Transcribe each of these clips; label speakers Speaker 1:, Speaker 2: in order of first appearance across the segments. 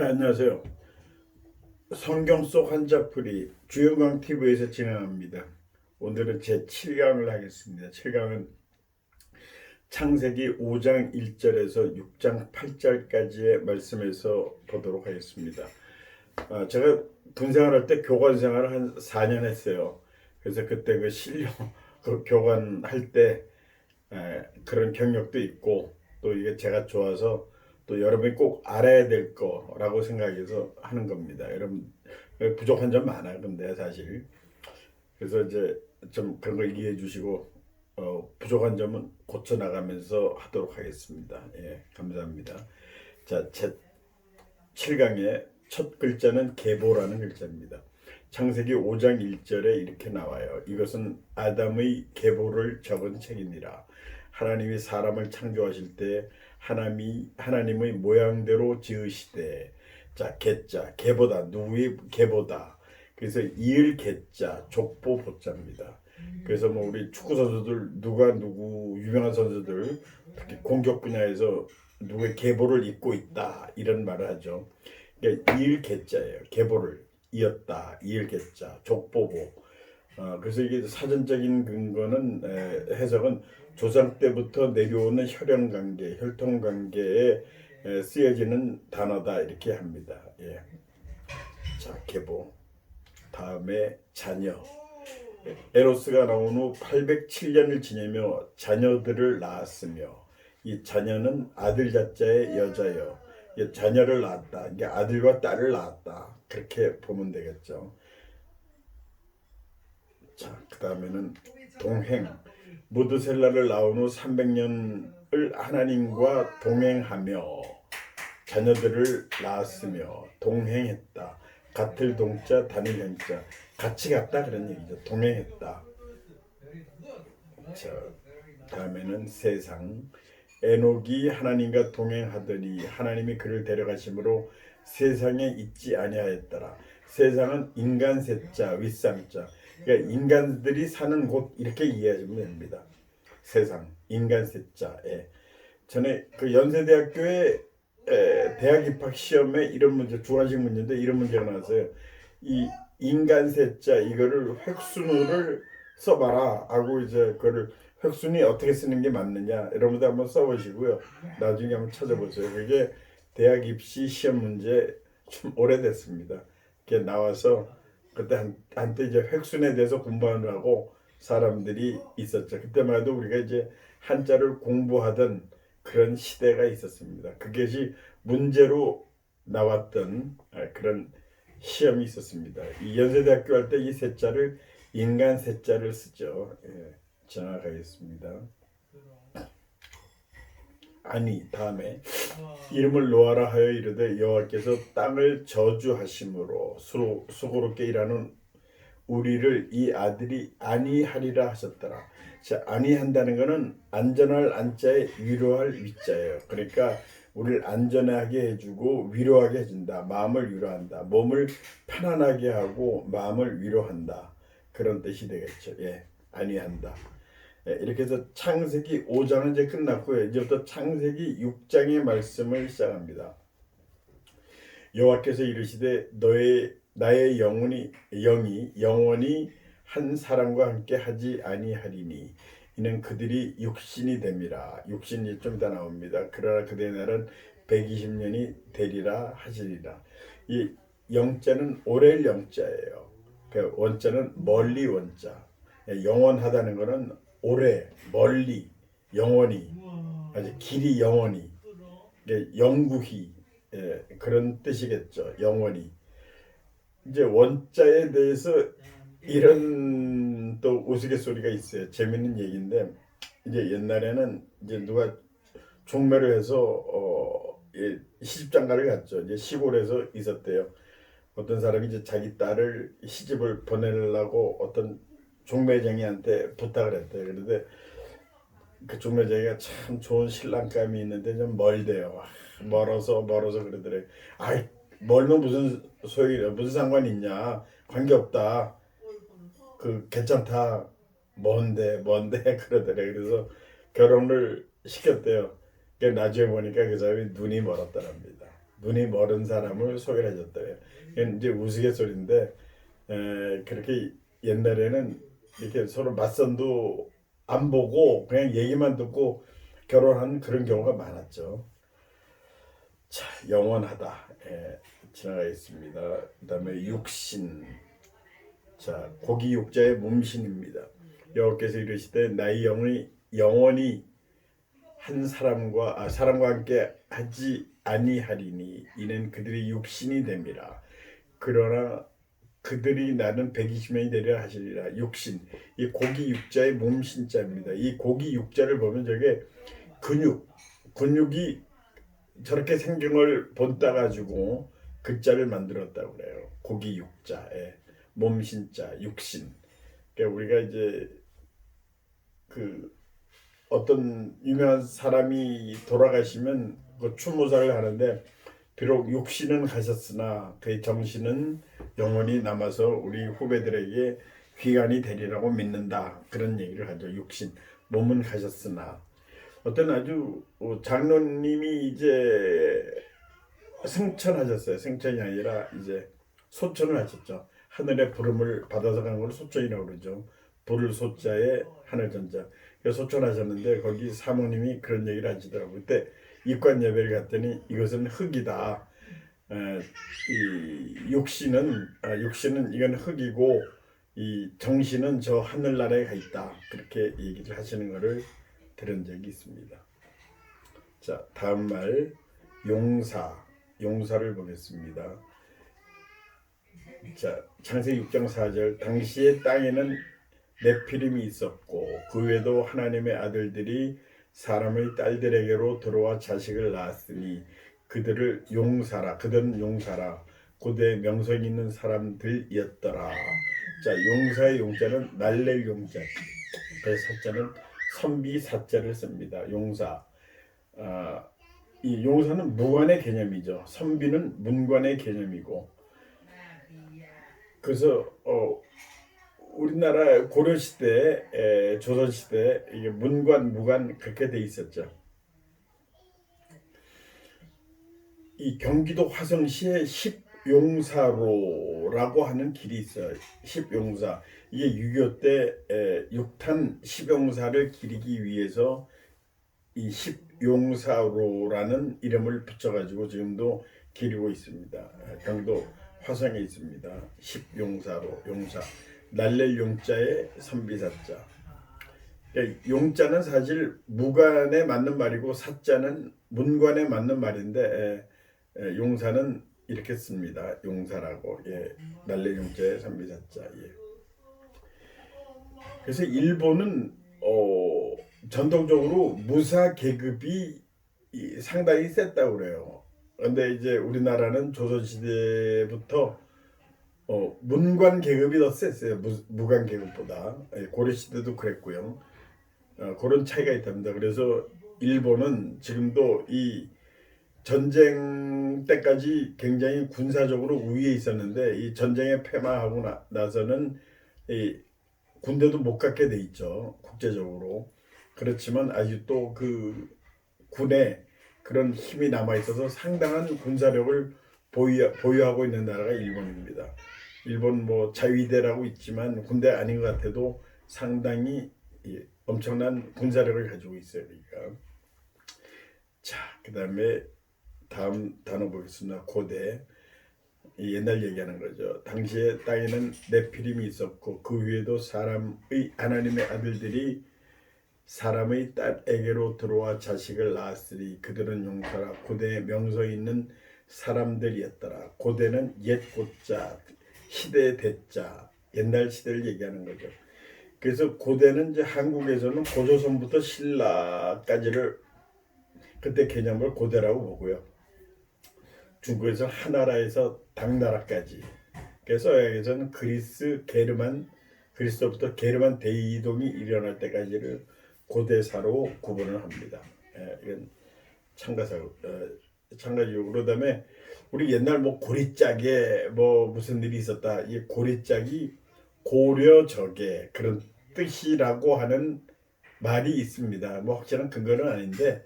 Speaker 1: 안녕하세요. 성경 속 한자풀이 주영광 TV에서 진행합니다. 오늘은 제 7강을 하겠습니다. 7강은 창세기 5장 1절에서 6장 8절까지의 말씀에서 보도록 하겠습니다. 제가 군생활할 때 교관 생활을 한 4년 했어요. 그래서 그때 그 실력, 그 교관할 때 그런 경력도 있고, 또 이게 제가 좋아서 또 여러분이 꼭 알아야 될 거라고 생각해서 하는 겁니다. 여러분 부족한 점 많아요. 근데 사실 그래서 이제 좀 그런 거 이해해 주시고 부족한 점은 고쳐 나가면서 하도록 하겠습니다. 예, 감사합니다. 자, 제 7강의 첫 글자는 계보라는 글자입니다. 창세기 5장 1절에 이렇게 나와요. 이것은 아담의 계보를 적은 책이니라. 하나님이 사람을 창조하실 때 하나님의 모양대로 지으시되. 자, 계자, 계보다, 누구의 계보다. 그래서 이을 계자, 족보 보자입니다. 그래서 뭐 우리 축구 선수들 누구 유명한 선수들 특히 공격 분야에서 누구의 계보를 잇고 있다 이런 말을 하죠. 그러니까 이을 계자예요. 계보를 이었다, 이을 계자, 족보보. 그래서 이게 사전적인 근거는 해석은 조상 때부터 내려오는 혈연 관계, 혈통 관계에 쓰여지는 단어다 이렇게 합니다. 예. 자, 계보. 다음에 자녀. 에로스가 나온 후 807년을 지내며 자녀들을 낳았으며, 이 자녀는 아들 자자의 여자여. 자녀를 낳았다. 이게 아들과 딸을 낳았다. 그렇게 보면 되겠죠. 자, 그 다음에는 동행. 무드셀라를 낳은 후 300년을 하나님과 동행하며 자녀들을 낳았으며 동행했다. 같을 동자 단일 현자, 같이 갔다 그런 얘기죠. 동행했다. 자, 다음에는 세상. 에녹이 하나님과 동행하더니 하나님이 그를 데려가심으로 세상에 있지 아니하였더라. 세상은 인간 셋자 윗상자. 그러니까 인간들이 사는 곳 이렇게 이해하시면 됩니다. 세상 인간 셋자에. 전에 그 연세대학교에 대학 입학 시험에 이런 문제, 주관식 문제인데 이런 문제가 나왔어요. 이 인간 셋자 이거를 획순으를 써봐라 하고 이제 그거를 획순이 어떻게 쓰는 게 맞느냐 여러분들 한번 써보시고요. 나중에 한번 찾아보세요. 그게 대학 입시 시험 문제 좀 오래됐습니다. 그게 나와서 그때 한때 이제 획순에 대해서 공부하느라고 사람들이 있었죠. 그때만 해도 우리가 이제 한자를 공부하던 그런 시대가 있었습니다. 그것이 문제로 나왔던 그런 시험이 있었습니다. 이 연세대학교 할 때 이 셋자를 인간 셋자를 쓰죠. 예, 지나가겠습니다. 아니 다음에 이름을 놓아라 하여 이르되 여호와께서 땅을 저주하심으로 수고롭게 일하는 우리를 이 아들이 안위하리라 하셨더라. 자, 안위한다는 것은 안전할 안자에 위로할 위자예요. 그러니까 우리를 안전하게 해주고 위로하게 해준다. 마음을 위로한다. 몸을 편안하게 하고 마음을 위로한다. 그런 뜻이 되겠죠. 예, 안위한다. 예, 이렇게 해서 창세기 5장은 이제 끝났고요. 이제부터 창세기 6장의 말씀을 시작합니다. 여호와께서 이르시되 나의 영이 영원히 한 사람과 함께 하지 아니하리니 이는 그들이 육신이 됨이라. 육신이 좀 이따 나옵니다. 그러나 그들의 날은 120년이 되리라 하시리라. 이 영자는 오렐 영자예요. 그 원자는 멀리 원자. 영원하다는 것은 오래, 멀리, 영원히, 아주 길이 영원히, 영구히, 그런 뜻이겠죠. 영원히. 이제 원자에 대해서 이런 또 우스갯소리가 있어요. 재밌는 얘기인데, 이제 옛날에는 이제 누가 종묘를 해서 시집장가를 갔죠. 이제 시골에서 있었대요. 어떤 사람이 이제 자기 딸을 시집을 보내려고 어떤 종매쟁이한테 부탁을 했대요. 그런데 그 종매쟁이가 참 좋은 신랑감이 있는데 좀 멀대요. 멀어서 그러더래. 아이, 멀면 무슨 소용이야, 무슨 상관이 있냐, 관계없다, 그 괜찮다, 먼데 그러더래. 그래서 결혼을 시켰대요. 나중에 보니까 그 사람이 눈이 멀었다랍니다. 눈이 멀은 사람을 소개를 해줬대요. 이건 이제 우스갯소리인데 그렇게 옛날에는 이렇게 서로 맞선도 안 보고 그냥 얘기만 듣고 결혼한 그런 경우가 많았죠. 자, 영원하다. 지나가겠습니다. 그다음에 육신. 자, 고기 육자의 몸신입니다. 여호와께서 이르시되 나의 영이 영원히 한 사람과 함께 하지 아니하리니 이는 그들의 육신이 됨이라. 그러나 그들이 나는 120년이 되리라 하시리라. 육신, 이 고기 육자의 몸신자입니다. 이 고기 육자를 보면 저게 근육이 저렇게 생긴 걸 본따 가지고 글자를 만들었다고 그래요. 고기 육자에 몸신자 육신. 그러니까 우리가 이제 그 어떤 유명한 사람이 돌아가시면 그 추모사를 하는데 비록 육신은 가셨으나 그의 정신은 영원히 남아서 우리 후배들에게 귀환이 되리라고 믿는다. 그런 얘기를 하죠. 육신, 몸은 가셨으나 어떤 아주 장로님이 이제 승천하셨어요. 승천이 아니라 이제 소천을 하셨죠. 하늘의 부름을 받아서 간 걸 소천이라고 그러죠. 부를 소자에 하늘전자. 소천하셨는데 거기 사모님이 그런 얘기를 하시더라고요. 그때 입관 예배를 갔더니 이것은 흙이다. 이 육신은 이건 흙이고 이 정신은 저 하늘나라에 가 있다. 그렇게 얘기를 하시는 것을 들은 적이 있습니다. 자, 다음 말 용사를 보겠습니다. 자, 창세기 6장 4절 당시에 땅에는 네피림이 있었고 그 외에도 하나님의 아들들이 사람의 딸들에게로 들어와 자식을 낳았으니 그들은 용사라 고대 명성 있는 사람들이었더라. 자, 용사의 용자는 날랠 용자, 그 사자는 선비 사자를 씁니다. 용사. 이 용사는 무관의 개념이죠. 선비는 문관의 개념이고. 그래서 우리나라 고려시대, 조선시대 이게 문관, 무관 그렇게 돼 있었죠. 이 경기도 화성시에 십용사로라고 하는 길이 있어요. 십용사. 이게 6.25 때 6탄 십용사를 기리기 위해서 이 십용사로라는 이름을 붙여가지고 지금도 기리고 있습니다. 경기도 화성에 있습니다. 십용사로, 용사. 날랠 용자에 선비사자. 그러니까 용자는 사실 무관에 맞는 말이고 사자는 문관에 맞는 말인데 용사는 이렇게 씁니다. 용사라고. 날랠 용자에 선비사자. 그래서 일본은 전통적으로 무사 계급이 상당히 셌다고 그래요. 그런데 이제 우리나라는 조선시대부터 문관 계급이 더 셌어요. 무관 계급보다. 고려시대도 그랬고요. 그런 차이가 있답니다. 그래서 일본은 지금도 이 전쟁 때까지 굉장히 군사적으로 우위에 있었는데 이 전쟁에 패망하고 나서는 이 군대도 못 갖게 돼 있죠. 국제적으로. 그렇지만 아직도 그 군에 그런 힘이 남아 있어서 상당한 군사력을 보유하고 있는 나라가 일본입니다. 일본 뭐 자위대라고 있지만 군대 아닌 것 같아도 상당히 엄청난 군사력을 가지고 있어요. 그러니까. 자, 그다음에 다음 단어 보겠습니다. 고대. 옛날 얘기하는 거죠. 당시에 땅에는 네피림이 있었고 그 위에도 하나님의 아들들이 사람의 딸에게로 들어와 자식을 낳았으니 그들은 용사라. 고대에 명성 있는 사람들이었더라. 고대는 옛 고자, 시대의 대자, 옛날 시대를 얘기하는 거죠. 그래서 고대는 이제 한국에서는 고조선부터 신라까지를 그때 개념을 고대라고 보고요. 중국에서 하나라에서 당나라까지. 그래서 여기서는 그리스도부터 게르만 대이동이 일어날 때까지를 고대사로 구분을 합니다. 이건 참가적으로. 그다음에 우리 옛날 뭐 고리짝에 뭐 무슨 일이 있었다. 이 고리짝이 고려적의 그런 뜻이라고 하는 말이 있습니다. 뭐 확실한 근거는 아닌데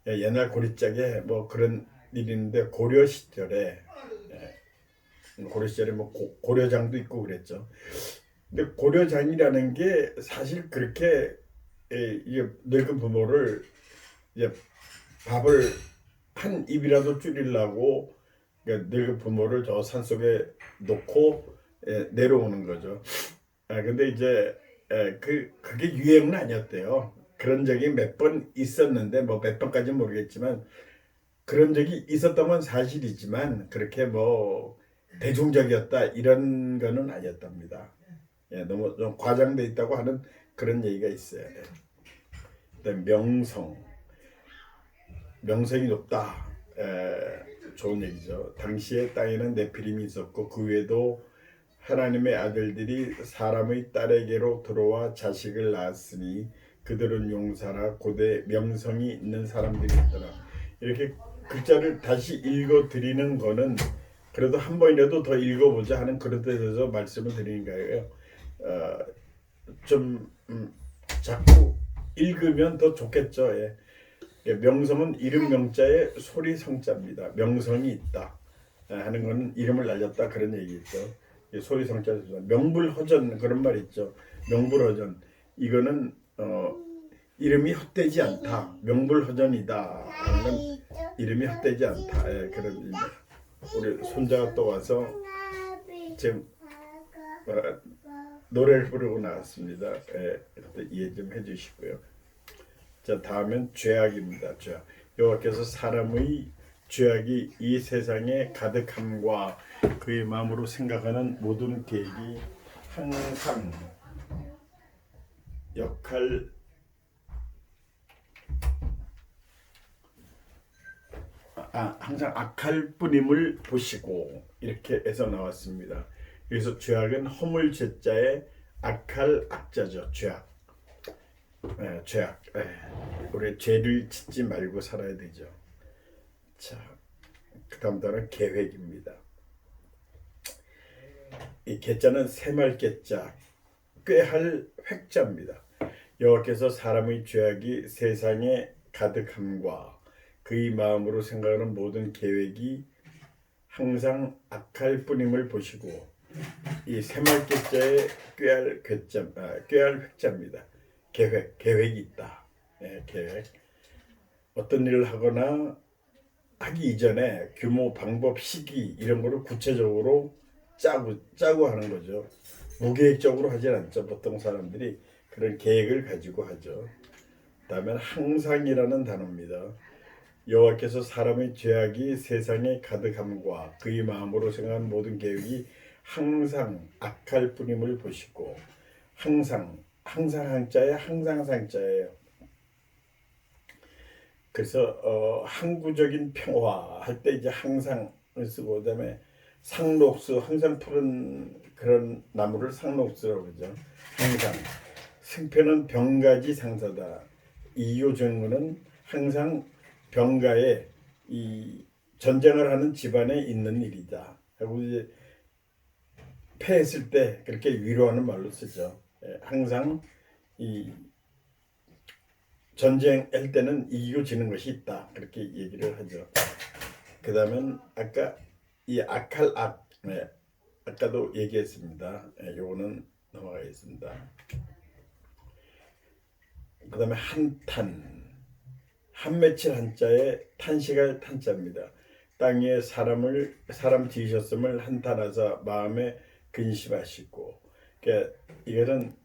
Speaker 1: 옛날 고리짝에 뭐 그런 일인데 고려 시절에 고려 시절에 뭐 고려장도 있고 그랬죠. 근데 고려장이라는 게 사실 그렇게 이게 늙은 부모를 이제 밥을 한 입이라도 줄이려고 늙은 부모를 저 산속에 놓고 내려오는 거죠. 근데 이제 그게 유행은 아니었대요. 그런 적이 몇 번 있었는데 뭐 몇 번까지는 모르겠지만 그런 적이 있었던 건 사실이지만 그렇게 뭐 대중적이었다 이런 거는 아니었답니다. 너무 좀 과장돼 있다고 하는 그런 얘기가 있어요. 일단 명성이 높다. 좋은 얘기죠. 당시에 땅에는 네피림이 있었고 그 외에도 하나님의 아들들이 사람의 딸에게로 들어와 자식을 낳았으니 그들은 용사라 고대 명성이 있는 사람들이었더라. 이렇게 글자를 다시 읽어 드리는 거는 그래도 한 번이라도 더 읽어보자 하는 그런 뜻에서 말씀을 드리는 거예요. 좀 자꾸 읽으면 더 좋겠죠. 명성은 이름 명자에 소리 성자입니다. 명성이 있다 하는 것은 이름을 날렸다 그런 얘기죠. 소리 성자 명불허전 그런 말 있죠. 명불허전 이거는 이름이 헛되지 않다. 명불허전이다. 하는 이름이 헛되지 않다. 그런 의미. 우리 손자가 또 와서 지금 노래를 부르고 나왔습니다. 이해 좀 해주시고요. 자, 다음은 죄악입니다. 죄악. 여호와께서 사람의 죄악이 이 세상에 가득함과 그의 마음으로 생각하는 모든 계획이 항상 항상 악할 뿐임을 보시고 이렇게 해서 나왔습니다. 그래서 죄악은 허물 죄자의 악할 악자죠. 죄악. 우리 죄를 짓지 말고 살아야 되죠. 자, 그 다음 단어는 계획입니다. 이 계자는 새말 계자, 꾀할 획자입니다. 여호와께서 사람의 죄악이 세상에 가득함과 그의 마음으로 생각하는 모든 계획이 항상 악할 뿐임을 보시고 이 새말 계자의 꾀할 획자입니다. 계획이 있다. 계획. 어떤 일을 하거나 하기 이전에 규모, 방법, 시기 이런 거를 구체적으로 짜고 하는 거죠. 무계획적으로 하진 않죠. 보통 사람들이 그런 계획을 가지고 하죠. 다음엔 항상이라는 단어입니다. 여호와께서 사람의 죄악이 세상에 가득함과 그의 마음으로 생각하는 모든 계획이 항상 악할 뿐임을 보시고 항상 한자에 항상 상자예요. 그래서 항구적인 평화 할 때 이제 항상을 쓰고 그다음에 상록수 항상 푸른 그런 나무를 상록수라고 그러죠. 항상 승패는 병가지 상사다. 이효정은 항상 병가에 이 전쟁을 하는 집안에 있는 일이다. 하고 이제 패했을 때 그렇게 위로하는 말로 쓰죠. 항상 이 전쟁할 때는 이기고 지는 것이 있다. 그렇게 얘기를 하죠. 그 다음엔 아까 이 악할 악, 아까도 얘기했습니다. 요거는 넘어가겠습니다. 그 다음에 한탄, 한맺힐 한자에 탄식할 탄자입니다. 땅 위에 사람 지으셨음을 한탄하사 마음에 근심하시고, 그러니까 이거는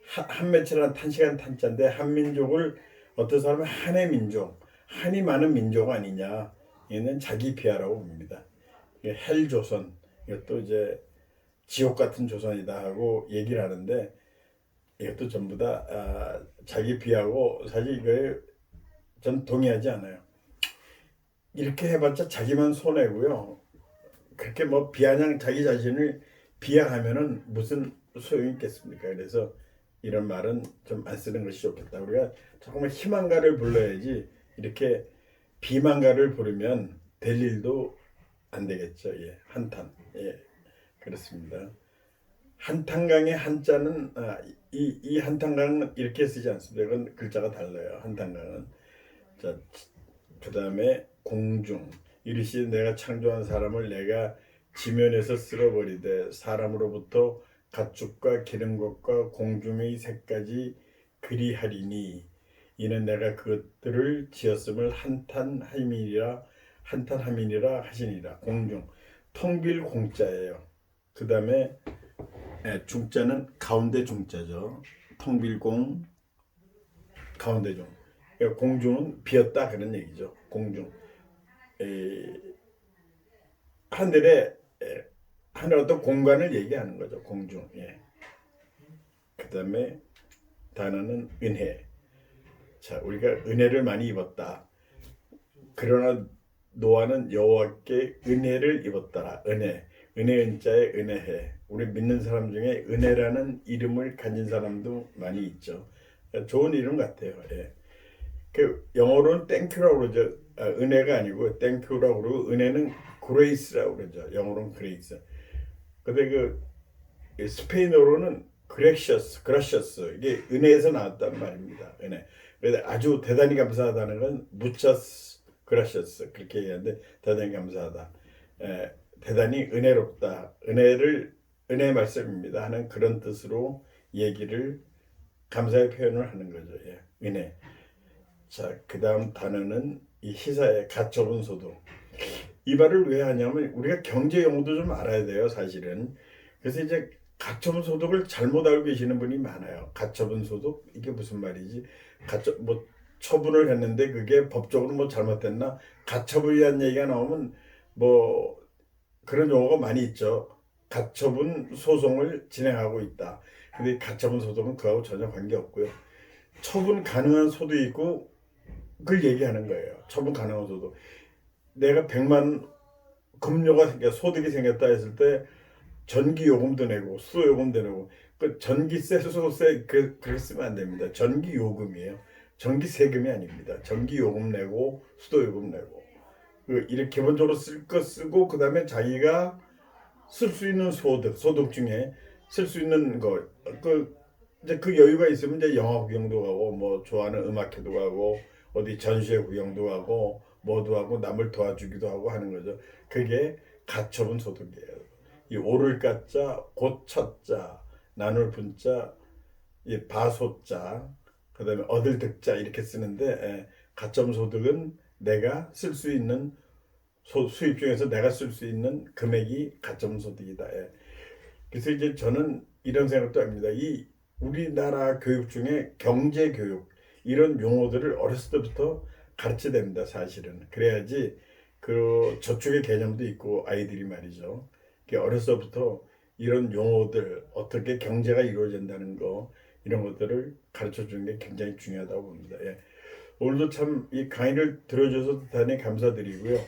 Speaker 1: 한맺힐한 탄식한 탄자인데 한민족을 어떤 사람은 한의 민족, 한이 많은 민족 아니냐. 얘는 자기 비하라고 봅니다. 헬조선, 이것도 이제 지옥 같은 조선이다 하고 얘기를 하는데 이것도 전부 다 자기 비하고 사실 이거에 전 동의하지 않아요. 이렇게 해봤자 자기만 손해고요. 그렇게 뭐 비아냥 자기 자신을 비하하면은 무슨 소용이 있겠습니까? 그래서 이런 말은 좀 안 쓰는 것이 좋겠다. 우리가 조금만 희망가를 불러야지 이렇게 비망가를 부르면 될 일도 안 되겠죠. 한탄. 그렇습니다. 한탄강의 한자는 이 한탄강은 이렇게 쓰지 않습니다. 이건 글자가 달라요. 한탄강은. 자, 그 다음에 공중. 이르시되 내가 창조한 사람을 내가 지면에서 쓸어버리되 사람으로부터 가축과 기른 것과 공중의 새까지 그리하리니 이는 내가 그것들을 지었음을 한탄함이니라 하시니라. 공중 통빌 공자예요. 그 다음에 중자는 가운데 중자죠. 통빌공 가운데 중. 그러니까 공중은 비었다 그런 얘기죠. 공중 하늘에 하늘 어떤 공간을 얘기하는 거죠. 공중. 예. 그 다음에 단어는 은혜. 자, 우리가 은혜를 많이 입었다. 그러나 노아는 여호와께 은혜를 입었더라. 은혜. 은혜 은자에 은혜해. 우리 믿는 사람 중에 은혜라는 이름을 가진 사람도 많이 있죠. 좋은 이름 같아요. 예. 그 영어로는 땡큐라고 그러죠. 은혜가 아니고 땡큐라고 그러고 은혜는 그레이스라고 그러죠. 영어로는 그레이스. 근데 그 스페인어로는 그라시어스 이게 은혜에서 나왔단 말입니다. 은혜. 그래서 아주 대단히 감사하다는 건 무차스 그라시어스 그렇게 얘기하는데 대단히 감사하다. 대단히 은혜롭다. 은혜의 말씀입니다 하는 그런 뜻으로 얘기를 감사의 표현을 하는 거죠. 예. 은혜. 자, 그 다음 단어는 이 희사의 가처분 소득. 이 말을 왜 하냐면 우리가 경제 용어도 좀 알아야 돼요, 사실은. 그래서 이제 가처분 소득을 잘못 알고 계시는 분이 많아요. 가처분 소득 이게 무슨 말이지? 뭐 처분을 했는데 그게 법적으로 뭐 잘못됐나? 가처분이라는 얘기가 나오면 뭐 그런 용어가 많이 있죠. 가처분 소송을 진행하고 있다. 근데 가처분 소송은 그하고 전혀 관계없고요. 처분 가능한 소도 있고 그걸 얘기하는 거예요. 처분 가능한 소득. 내가 100만 급료가 소득이 생겼다 했을 때 전기 요금도 내고 수도 요금도 내고 그 전기세 수도세 그렇게 쓰면 안 됩니다. 전기 요금이에요. 전기 세금이 아닙니다. 전기 요금 내고 수도 요금 내고 이렇게 기본적으로 쓸 거 쓰고 그 다음에 자기가 쓸 수 있는 소득 중에 쓸 수 있는 이제 그 여유가 있으면 이제 영화 구경도 가고 뭐 좋아하는 음악회도 가고 어디 전시회 구경도 가고 뭐도 하고 남을 도와주기도 하고 하는 거죠. 그게 가처분 소득이에요. 이 오를 가자, 고쳤자, 나눌 분자, 이 바소자, 그다음에 얻을 득자 이렇게 쓰는데 가처분 소득은 내가 쓸 수 있는 수입 중에서 내가 쓸 수 있는 금액이 가처분 소득이다. 그래서 이제 저는 이런 생각도 합니다. 이 우리나라 교육 중에 경제 교육 이런 용어들을 어렸을 때부터 가르쳐야 됩니다. 사실은 그래야지 그 저축의 개념도 있고 아이들이 말이죠. 어렸을 때부터 이런 용어들 어떻게 경제가 이루어진다는 거 이런 것들을 가르쳐 주는 게 굉장히 중요하다고 봅니다. 예. 오늘도 참 이 강의를 들어줘서 대단히 감사드리고요.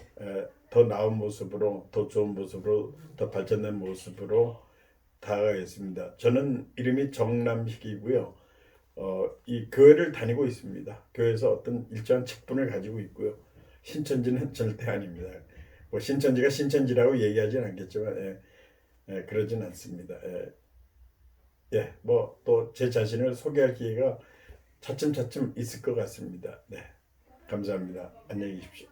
Speaker 1: 더 나은 모습으로 더 좋은 모습으로 더 발전된 모습으로 다가가겠습니다. 저는 이름이 정남식이고요. 이 교회를 다니고 있습니다. 교회에서 어떤 일정한 직분을 가지고 있고요. 신천지는 절대 아닙니다. 뭐 신천지가 신천지라고 얘기하진 않겠지만 그러진 않습니다. 뭐 또 제 자신을 소개할 기회가 차츰차츰 있을 것 같습니다. 네, 감사합니다. 안녕히 계십시오.